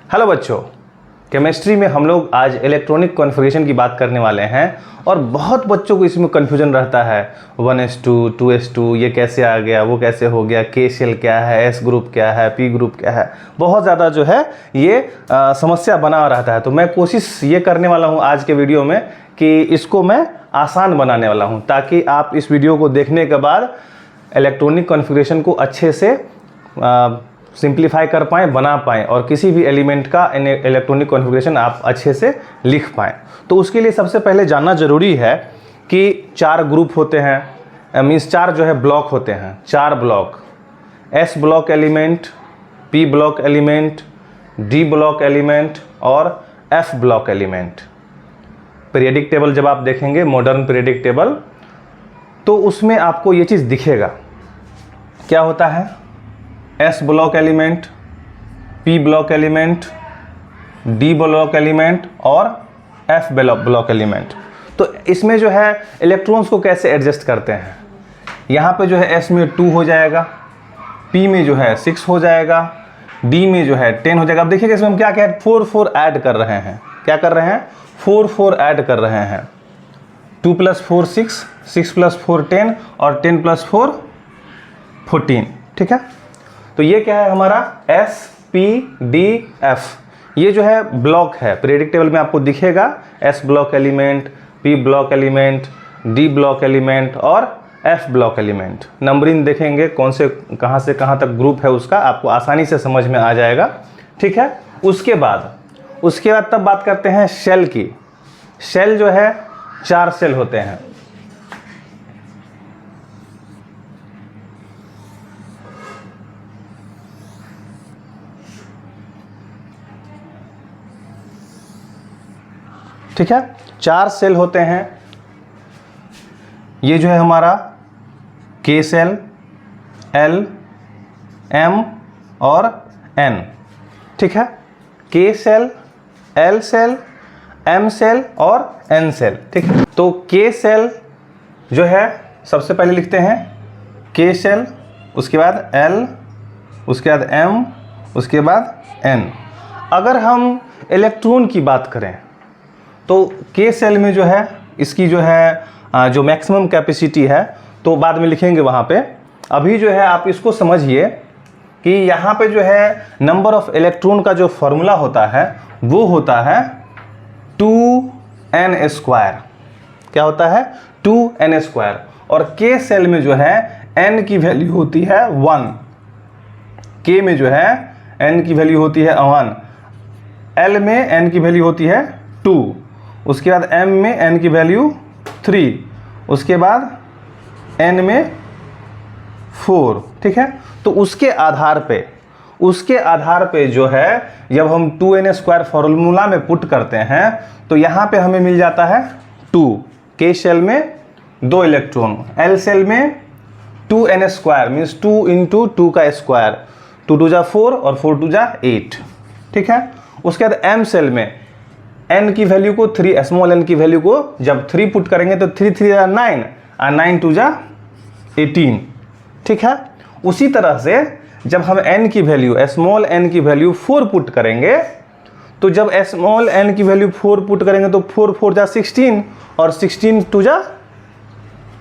Hello बच्चों, chemistry में हम लोग आज इलेक्ट्रॉनिक कॉन्फ़िगरेशन की बात करने वाले हैं और बहुत बच्चों को इसमें कन्फ्यूजन रहता है 1s2 2s2 ये कैसे आ गया, वो कैसे हो गया, के सेल क्या है, एस ग्रुप क्या है, पी ग्रुप क्या है। बहुत ज़्यादा जो है ये समस्या बना रहता है। तो मैं कोशिश ये करने वाला हूँ आज के वीडियो में कि इसको मैं आसान बनाने वाला हूँ ताकि आप इस वीडियो को देखने के बाद इलेक्ट्रॉनिक कॉन्फ़िगरेशन को अच्छे से सिंप्लीफाई कर पाएँ, बना पाएँ और किसी भी एलिमेंट का इलेक्ट्रॉनिक कॉन्फ़िगरेशन आप अच्छे से लिख पाएँ। तो उसके लिए सबसे पहले जानना ज़रूरी है कि 4 ग्रुप होते हैं, मीन्स 4 जो है ब्लॉक होते हैं, 4 block, S block element, P block element, D block element और F block element. Periodic table जब आप देखेंगे, मॉडर्न पीरियडिक टेबल, तो उसमें आपको ये चीज़ दिखेगा। क्या होता है? S block element, P block element, D block element और एफ ब्लॉक एलिमेंट। तो इसमें जो है इलेक्ट्रॉन्स को कैसे एडजस्ट करते हैं, यहाँ पे जो है एस में 2 हो जाएगा, पी में जो है 6 हो जाएगा, डी में जो है 10 हो जाएगा। अब देखिएगा इसमें हम क्या क्या 4 ऐड कर रहे हैं। क्या कर रहे हैं? 4 ऐड कर रहे हैं। 2 + 4 6, 6 + 4 10 और 10 + 4 14। ठीक है, तो ये क्या है हमारा एस पी डी एफ। ये जो है ब्लॉक है, पीरियडिक टेबल में आपको दिखेगा S block element, P block element, D block element और एफ ब्लॉक एलिमेंट। नंबरिंग देखेंगे कौन से कहाँ तक ग्रुप है उसका, आपको आसानी से समझ में आ जाएगा। ठीक है, उसके बाद तब बात करते हैं शेल की। शेल जो है 4 शेल होते हैं। ठीक है, 4 सेल होते हैं। ये जो है हमारा के सेल, एल, एम और एन। ठीक है, K cell, L cell, M cell और एन सेल। ठीक है, तो के सेल जो है सबसे पहले लिखते हैं के सेल, उसके बाद एल, उसके बाद एम, उसके बाद एन। अगर हम इलेक्ट्रॉन की बात करें तो के सेल में जो है इसकी जो है जो मैक्सिमम कैपेसिटी है तो बाद में लिखेंगे वहाँ पे। अभी जो है आप इसको समझिए कि यहाँ पे जो है नंबर ऑफ इलेक्ट्रॉन का जो फॉर्मूला होता है वो होता है 2n²। क्या होता है? 2n²। और के सेल में जो है n की वैल्यू होती है 1। के में जो है n की वैल्यू होती है 1, एल में n की वैल्यू होती है 2, उसके बाद m में n की वैल्यू 3, उसके बाद n में 4। ठीक है, तो उसके आधार पे जो है जब हम 2n² फॉर्मूला में पुट करते हैं तो यहाँ पे हमें मिल जाता है 2। के सेल में 2 इलेक्ट्रॉन, एल सेल में 2n² मीन्स 2 × 2 का स्क्वायर, 2 2 जा 4 और 4 2 जा 8। ठीक है, उसके बाद एम सेल में n की वैल्यू को 3, स्मॉल n की वैल्यू को जब 3 पुट करेंगे तो 3 3 जा 9 और 9 2 जा 18। ठीक है, उसी तरह से जब हम n की वैल्यू, स्मॉल n की वैल्यू 4 पुट करेंगे तो जब स्मॉल n की वैल्यू 4 पुट करेंगे तो 4 4 जा 16 और 16 2 जा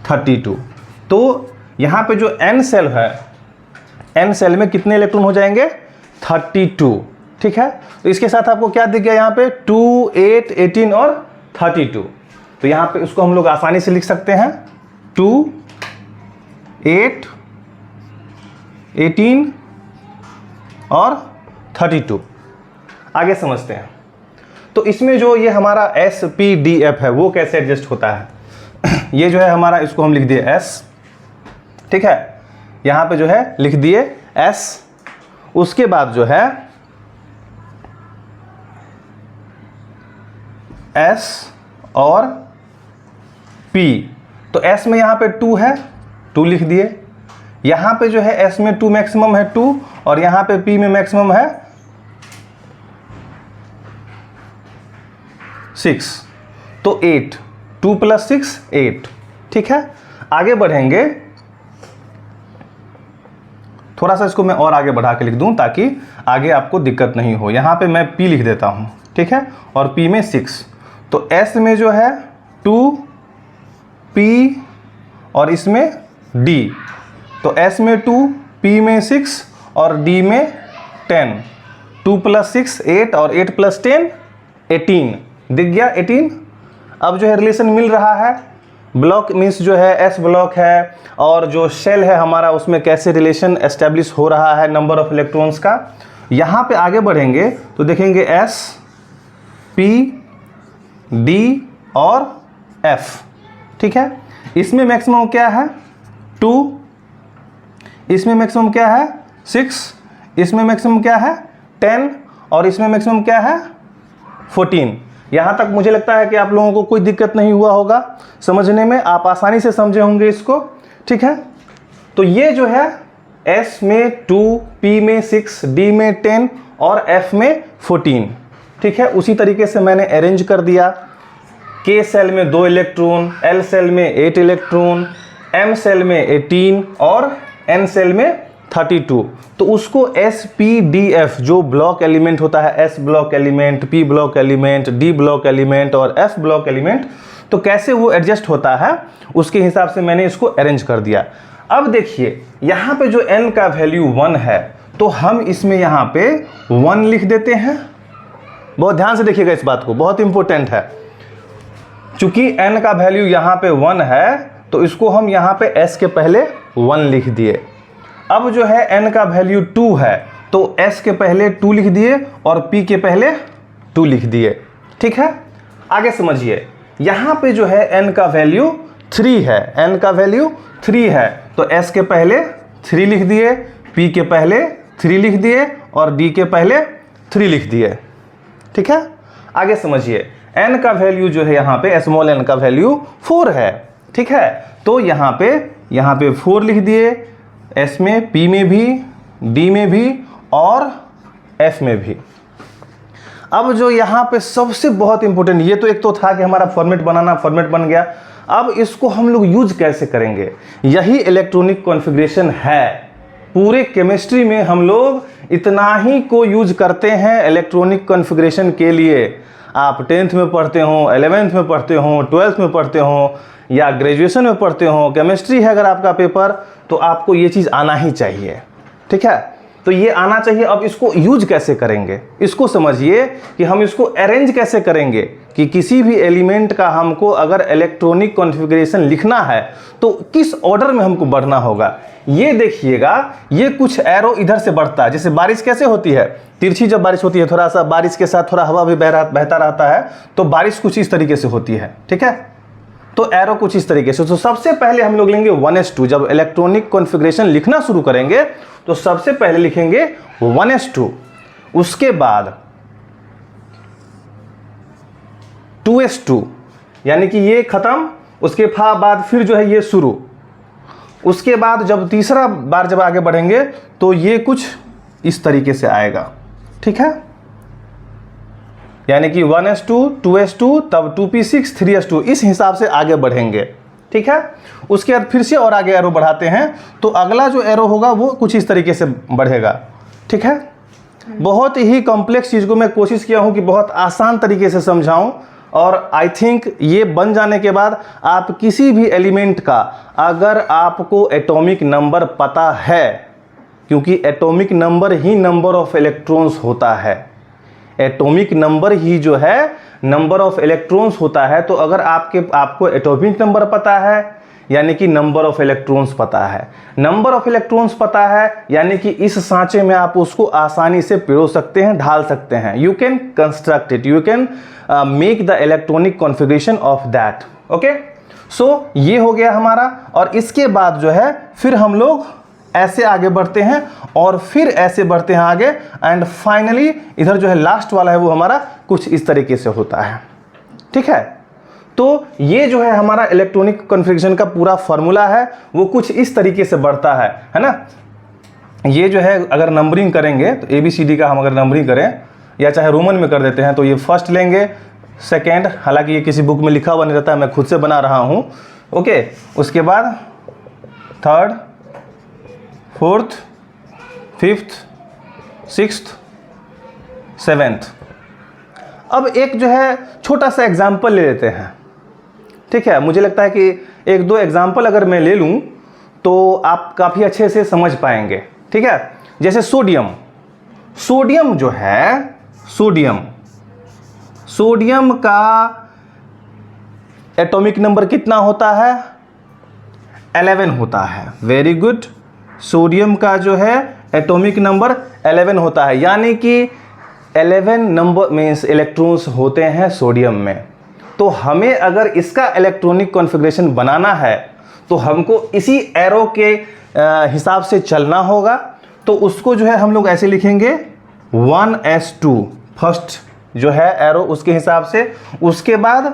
32। तो यहाँ पे जो n सेल है, n सेल में कितने इलेक्ट्रॉन हो जाएंगे? 32। ठीक है, तो इसके साथ आपको क्या दिख गया यहाँ पे? 2 8 18 और 32। तो यहाँ पे उसको हम लोग आसानी से लिख सकते हैं 2 8 18 और 32। आगे समझते हैं। तो इसमें जो ये हमारा एस पी डी एफ है वो कैसे एडजस्ट होता है ये जो है हमारा, इसको हम लिख दिए एस। ठीक है, यहाँ पे जो है लिख दिए एस। उसके बाद जो है S और P। तो S में यहाँ पे 2 है, 2 लिख दिए। यहाँ पे जो है S में 2 मैक्सिमम है 2 और यहाँ पे P में मैक्सिमम है 6, तो 8, 2 + 6 8। ठीक है, आगे बढ़ेंगे थोड़ा सा इसको मैं और आगे बढ़ा के लिख दूं ताकि आगे आपको दिक्कत नहीं हो। यहाँ पे मैं P लिख देता हूँ, ठीक है, और P में 6, तो S में जो है 2, P और इसमें D, तो S में 2, P में 6 और D में 10, 2 + 6 8 और 8 + 10 18, दिख गया 18। अब जो है रिलेशन मिल रहा है, ब्लॉक मीन्स जो है S ब्लॉक है और जो शेल है हमारा उसमें कैसे रिलेशन एस्टेब्लिश हो रहा है नंबर ऑफ इलेक्ट्रॉन्स का। यहाँ पे आगे बढ़ेंगे तो देखेंगे S, P, D और F, ठीक है। इसमें मैक्सिमम क्या है 2, इसमें मैक्सिमम क्या है 6, इसमें मैक्सिमम क्या है 10 और इसमें मैक्सिमम क्या है 14। यहाँ तक मुझे लगता है कि आप लोगों को कोई दिक्कत नहीं हुआ होगा समझने में, आप आसानी से समझे होंगे इसको, ठीक है। तो ये जो है S में 2, P में 6, D में 10 और F में 14, ठीक है। उसी तरीके से मैंने अरेंज कर दिया। K सेल में 2 इलेक्ट्रॉन, L सेल में 8 इलेक्ट्रॉन, M सेल में 18 और N सेल में 32। तो उसको SPDF जो ब्लॉक एलिमेंट होता है, S block element, P block element, D block element और F ब्लॉक एलिमेंट, तो कैसे वो एडजस्ट होता है उसके हिसाब से मैंने इसको अरेंज कर दिया। अब देखिए यहाँ पे जो N का वैल्यू 1 है तो हम इसमें यहाँ पे 1 लिख देते हैं। बहुत ध्यान से देखिएगा इस बात को, बहुत इंपॉर्टेंट है। चूंकि N का वैल्यू यहाँ पे 1 है तो इसको हम यहाँ पे S के पहले 1 लिख दिए। अब जो है N का वैल्यू 2 है तो S के पहले 2 लिख दिए और P के पहले 2 लिख दिए, ठीक है। आगे समझिए, यहाँ पे जो है N का वैल्यू 3 है, N का वैल्यू 3 है तो S के पहले 3 लिख दिए, P के पहले 3 लिख दिए और D के पहले 3 लिख दिए, ठीक है। आगे समझिए, N का वैल्यू जो है यहाँ पे स्मॉल n का वैल्यू 4 है, ठीक है। तो यहाँ पे 4 लिख दिए, S में, P में भी, D में भी और F में भी। अब जो यहाँ पे सबसे बहुत इंपॉर्टेंट, ये तो एक तो था कि हमारा फॉर्मेट बनाना, फॉर्मेट बन गया। अब इसको हम लोग यूज कैसे करेंगे, यही इलेक्ट्रॉनिक कॉन्फ़िगरेशन है। पूरे केमिस्ट्री में हम लोग इतना ही को यूज करते हैं इलेक्ट्रॉनिक कॉन्फ़िगरेशन के लिए। आप 10th में पढ़ते हो, 11th में पढ़ते हो, 12th में पढ़ते हो या ग्रेजुएशन में पढ़ते हो, केमिस्ट्री है अगर आपका पेपर, तो आपको ये चीज़ आना ही चाहिए, ठीक है। तो ये आना चाहिए। अब इसको यूज कैसे करेंगे, इसको समझिए कि हम इसको अरेंज कैसे करेंगे कि किसी भी एलिमेंट का हमको अगर इलेक्ट्रॉनिक कॉन्फ़िगरेशन लिखना है तो किस ऑर्डर में हमको बढ़ना होगा। ये देखिएगा, ये कुछ एरो इधर से बढ़ता है, जैसे बारिश कैसे होती है, तिरछी जब बारिश होती है, थोड़ा सा बारिश के साथ थोड़ा हवा भी बहता रहता है, तो बारिश कुछ इस तरीके से होती है, ठीक है। तो एरो कुछ इस तरीके से। तो सबसे पहले हम लोग लेंगे 1s2, जब इलेक्ट्रॉनिक कॉन्फ़िगरेशन लिखना शुरू करेंगे तो सबसे पहले लिखेंगे 1s2, उसके बाद 2s2, यानी कि ये खत्म, उसके बाद फिर जो है ये शुरू, उसके बाद जब तीसरा बार जब आगे बढ़ेंगे तो ये कुछ इस तरीके से आएगा, ठीक है। यानी कि 1s2, 2s2, तब 2p6, 3s2, इस हिसाब से आगे बढ़ेंगे, ठीक है। उसके बाद फिर से और आगे एरो बढ़ाते हैं तो अगला जो एरो होगा वो कुछ इस तरीके से बढ़ेगा, ठीक है। बहुत ही कॉम्प्लेक्स चीज़ को मैं कोशिश किया हूँ कि बहुत आसान तरीके से समझाऊँ, और आई थिंक ये बन जाने के बाद आप किसी भी एलिमेंट का अगर आपको एटॉमिक नंबर पता है, क्योंकि atomic number he number of electrons होता है, एटॉमिक नंबर ही जो है नंबर ऑफ इलेक्ट्रॉन्स होता है। तो अगर आपको एटॉमिक नंबर पता है यानी कि नंबर ऑफ इलेक्ट्रॉन्स पता है, नंबर ऑफ इलेक्ट्रॉन्स पता है यानी कि इस सांचे में आप उसको आसानी से पिरो सकते हैं, ढाल सकते हैं। You can construct it, you can make the electronic configuration of that, okay. So ये हो गया हमारा, और इसके बाद जो है फिर हम लोग ऐसे आगे बढ़ते हैं और फिर ऐसे बढ़ते हैं आगे, एंड फाइनली इधर जो है लास्ट वाला है वो हमारा कुछ इस तरीके से होता है, ठीक है। तो ये जो है हमारा इलेक्ट्रॉनिक कॉन्फ़िगरेशन का पूरा फॉर्मूला है, वो कुछ इस तरीके से बढ़ता है ना। ये जो है अगर नंबरिंग करेंगे तो ABCD का हम अगर नंबरिंग करें या चाहे रोमन में कर देते हैं तो ये फर्स्ट लेंगे, सेकेंड, हालांकि ये किसी बुक में लिखा हुआ नहीं रहता है, मैं खुद से बना रहा हूँ, ओके। उसके बाद third, fourth, 5th, 6th, 7th। अब एक जो है छोटा सा एग्जाम्पल ले लेते हैं, ठीक है। मुझे लगता है कि एक दो एग्जाम्पल अगर मैं ले लूँ तो आप काफ़ी अच्छे से समझ पाएंगे, ठीक है। जैसे सोडियम, सोडियम जो है, सोडियम का एटॉमिक नंबर कितना होता है? 11 होता है। Very good. सोडियम का जो है एटॉमिक नंबर 11 होता है, यानी कि 11 नंबर मीन्स इलेक्ट्रॉन्स होते हैं सोडियम में। तो हमें अगर इसका इलेक्ट्रॉनिक कॉन्फ़िगरेशन बनाना है तो हमको इसी एरो के हिसाब से चलना होगा। तो उसको जो है हम लोग ऐसे लिखेंगे 1s2, फर्स्ट जो है एरो उसके हिसाब से, उसके बाद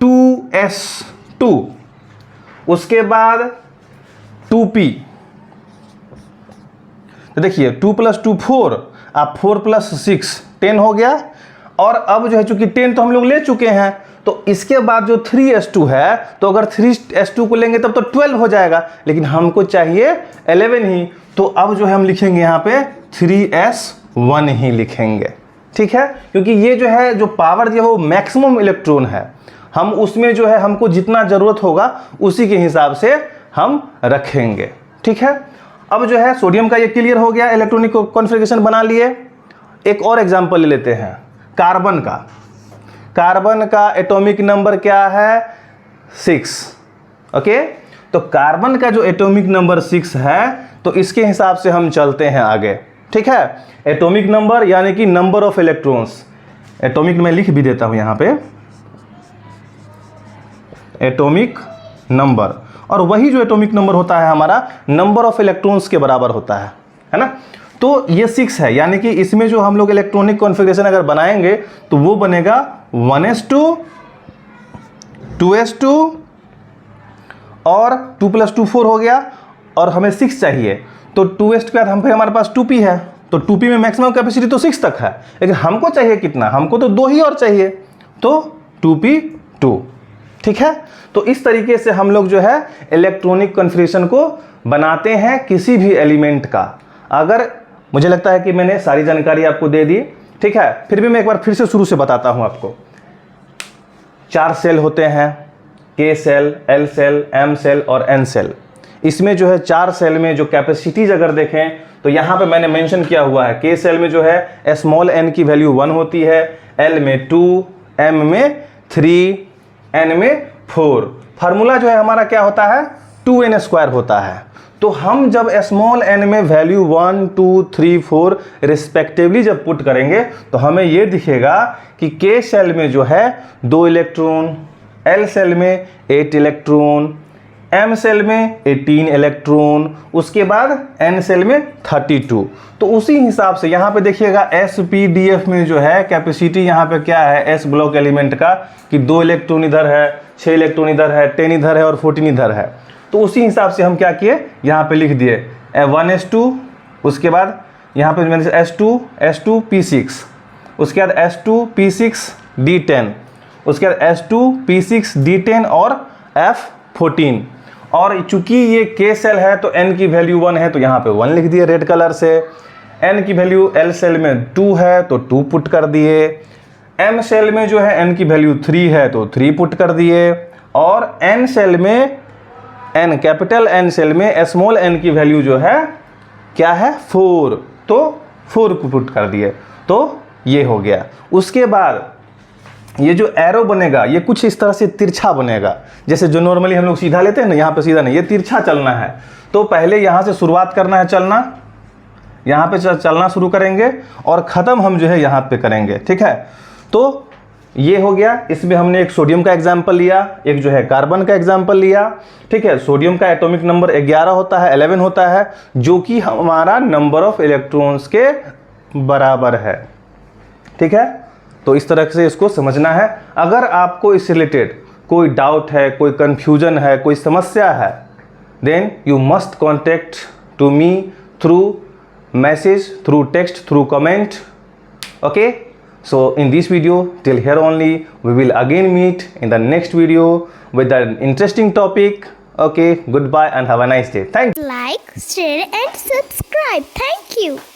2s2, उसके बाद 2p। तो देखिए 2 + 2 4, आप 4 + 6 10 हो गया। और अब जो है चूंकि 10 तो हम लोग ले चुके हैं, तो इसके बाद जो 3s2 है, तो अगर 3s2 को लेंगे तब तो 12 हो जाएगा, लेकिन हमको चाहिए 11 ही। तो अब जो है हम लिखेंगे यहाँ पे 3s1 ही लिखेंगे, ठीक है। क्योंकि ये जो है जो पावर दिया वो मैक्सिमम इलेक्ट्रॉन है, हम उसमें जो है हमको जितना ज़रूरत होगा उसी के हिसाब से हम रखेंगे, ठीक है। अब जो है सोडियम का ये क्लियर हो गया, इलेक्ट्रॉनिक कॉन्फ़िगरेशन बना लिए। एक और एग्जांपल ले लेते हैं कार्बन का। कार्बन का एटॉमिक नंबर क्या है? 6, ओके। तो कार्बन का जो एटॉमिक नंबर 6 है, तो इसके हिसाब से हम चलते हैं आगे, ठीक है। एटॉमिक नंबर यानी कि नंबर ऑफ इलेक्ट्रॉन्स, एटॉमिक में लिख भी देता हूं यहां पे, एटॉमिक नंबर। और वही जो एटॉमिक नंबर होता है हमारा नंबर ऑफ इलेक्ट्रॉन्स के बराबर होता है ना। तो ये 6 है, यानी कि इसमें जो हम लोग इलेक्ट्रॉनिक कॉन्फ़िगरेशन अगर बनाएंगे तो वो बनेगा 1s2, 2s2 और 2 + 2 4 हो गया। और हमें 6 चाहिए, तो 2s के बाद हम फिर हमारे पास 2p है, तो 2p में मैक्सिमम कैपेसिटी तो 6 तक है, लेकिन हमको चाहिए कितना? हमको तो 2 ही और चाहिए, तो 2p2, ठीक है। तो इस तरीके से हम लोग जो है इलेक्ट्रॉनिक कॉन्फ़िगरेशन को बनाते हैं किसी भी एलिमेंट का। अगर मुझे लगता है कि मैंने सारी जानकारी आपको दे दी, ठीक है। फिर भी मैं एक बार फिर से शुरू से बताता हूं आपको। 4 सेल होते हैं, K cell, L cell, M cell और N सेल। इसमें जो है 4 सेल में जो कैपेसिटीज अगर देखें तो यहाँ पे मैंने मेंशन किया हुआ है, K सेल में जो है स्मॉल n की वैल्यू 1 होती है, L में 2, M में 3, N में 4। फार्मूला जो है हमारा क्या होता है? 2n² होता है। तो हम जब स्मॉल n में वैल्यू 1, 2, 3, 4 रिस्पेक्टिवली जब पुट करेंगे तो हमें ये दिखेगा कि K सेल में जो है 2 इलेक्ट्रॉन, L सेल में 8 इलेक्ट्रॉन, M सेल में 18 इलेक्ट्रॉन, उसके बाद N सेल में 32। तो उसी हिसाब से यहाँ पे देखिएगा SPDF में जो है कैपेसिटी यहाँ पे क्या है S ब्लॉक एलिमेंट का, कि 2 इलेक्ट्रॉन इधर है, 6 इलेक्ट्रॉन इधर है, 10 इधर है और 14 इधर है। तो उसी हिसाब से हम क्या किए, यहाँ पे लिख दिए 1s2, उसके बाद यहाँ पे मैंने S2P6, उसके बाद S2P6D10, उसके बाद S2P6D10 और F14। और चूंकि ये K सेल है तो N की वैल्यू 1 है, तो यहाँ पे 1 लिख दिए रेड कलर से। N की वैल्यू L सेल में 2 है तो 2 पुट कर दिए। M सेल में जो है N की वैल्यू 3 है तो 3 पुट कर दिए। और N सेल में, N कैपिटल N सेल में स्मॉल n की वैल्यू जो है क्या है? 4, तो 4 को पुट कर दिए। तो ये हो गया। उसके बाद ये जो एरो बनेगा ये कुछ इस तरह से तिरछा बनेगा, जैसे जो नॉर्मली हम लोग सीधा लेते हैं ना, यहाँ पे सीधा नहीं, ये तिरछा चलना है। तो पहले यहाँ से शुरुआत करना है चलना, यहाँ पे चलना शुरू करेंगे और ख़त्म हम जो है यहाँ पे करेंगे, ठीक है। तो ये हो गया। इसमें हमने एक सोडियम का एग्जाम्पल लिया, एक जो है कार्बन का एग्जाम्पल लिया, ठीक है। सोडियम का एटॉमिक नंबर 11 होता है, 11 होता है, जो कि हमारा नंबर ऑफ इलेक्ट्रॉन्स के बराबर है, ठीक है। तो इस तरह से इसको समझना है। अगर आपको इससे रिलेटेड कोई डाउट है, कोई कन्फ्यूजन है, कोई समस्या है, then you must contact to me through message, through text, through comment, okay. So in this video till here only, we will again meet in the next video with an interesting topic. Okay, goodbye and have a nice day. Thank Like, share and subscribe. Thank you.